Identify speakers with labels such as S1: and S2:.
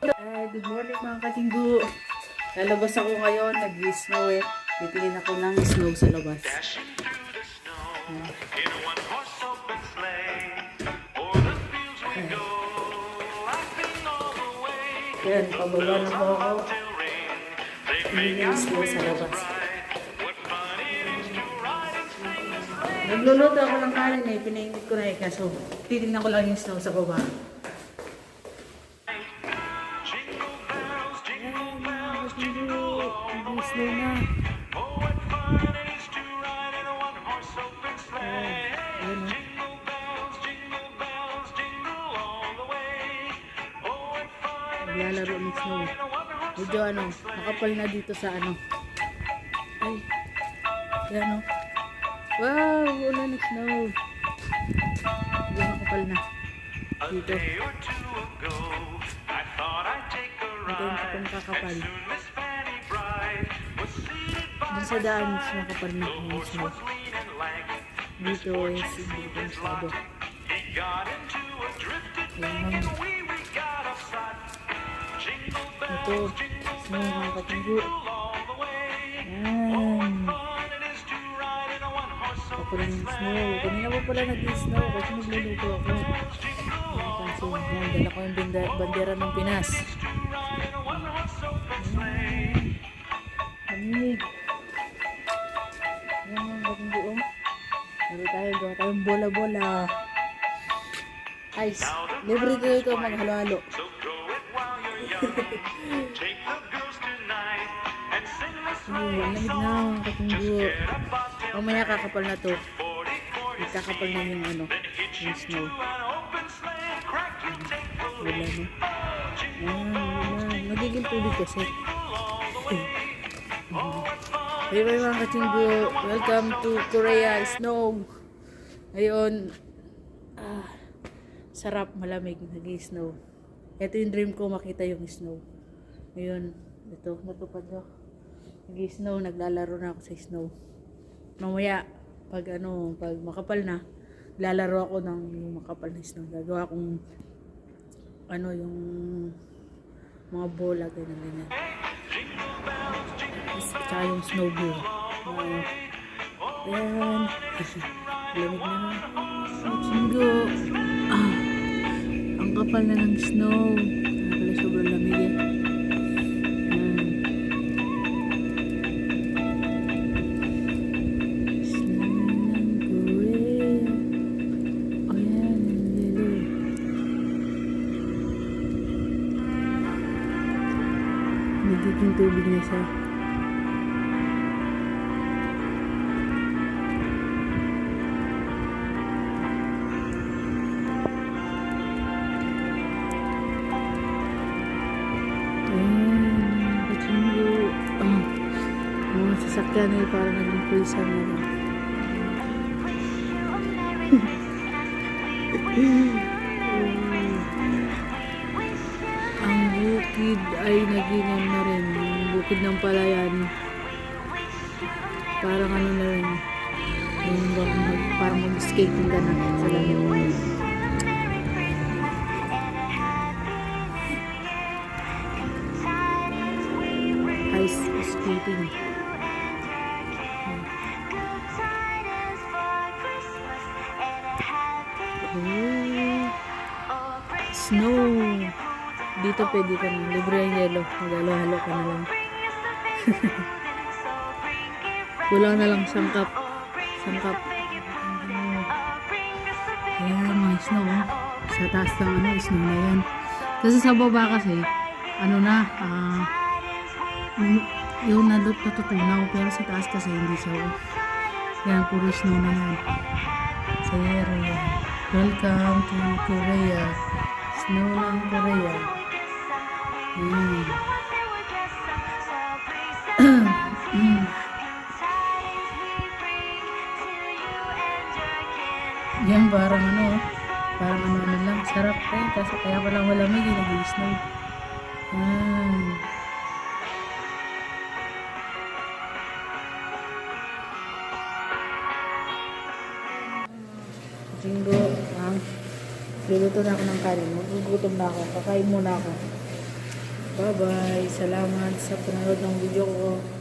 S1: Good morning mga katinggo. Lalabas ako ngayon, nag-snow eh. Titingin ako ng snow sa labas. Yan, pababa na po ako. Tingin ng snow sa labas. Nagluluto ako ng kanin eh, pinainit ko na eh. Kaso titingnan ko lang yung snow sa baba. Snow na. Naglalaro ng snow. Medyo nakapal na dito sa Ay, yan wow, wala ng snow. Medyo nakapal na. Dito. Ito yung kapang kakapal. Sa daan, nakapal na yung snow. Dito is hindi ko masyado. Ito, snow mga katinggo. Yan. Kapal ng snow. Kanina pa pala nag-snow kasi nagluluto ako. Kasi yan, dala ko yung bandera ng Pinas. Lamig. Yan mga katinggo. Gawa tayong bola-bola. Ice. Libre dito maghalo-halo. Lamig na mga katinggo. Mamaya kakapal na to. Kakapal na yung snow. Wala na. Magiging tubig kasi. Bye bye mga katinggo. Welcome to Korea. Snow. Ngayon, sarap, malamig, nag-snow. Ito yung dream ko, makita yung snow. Ngayon, ito, natupad ko. Nag-snow, naglalaro na ako sa snow. Mamaya, pag makapal na, lalaro ako ng yung makapal na snow. Gagawa akong, yung mga bola, ganyan. Tsaka yung snowball. Ayan. Lamig na. Singgo. Ang kapal na ng snow. Pala sobrang lamig eh. Snow ng Korea. Ayan, yung yellow. Nagiging tubig na siya. Mga sasakyan ay parang naging prisa na lang. Ang bukid ay naging na rin. Ang bukid ng palayan. Parang na rin. Parang mag-skating ka na sa langit. Ice skating. Snow. Dito pwede ka na. Libre ang yelo. Maghalo-halo ka na lang. Kulang na lang sangkap. Ayan, mga snow. Sa taas ng snow na yan. Kasi sa baba kasi, yung natutunaw. Pero sa taas kasi hindi siya. Yan, puro snow na yan. Sa area. Welcome to Korea. Snow ng Korea. Yan parang lang. Sarap eh. Kasi kaya palang malamig. Nag-snow. Jinggo, luluto na ako ng kanin. Magugutom na ako. Kakain muna ako. Bye-bye. Salamat sa panonood ng video ko.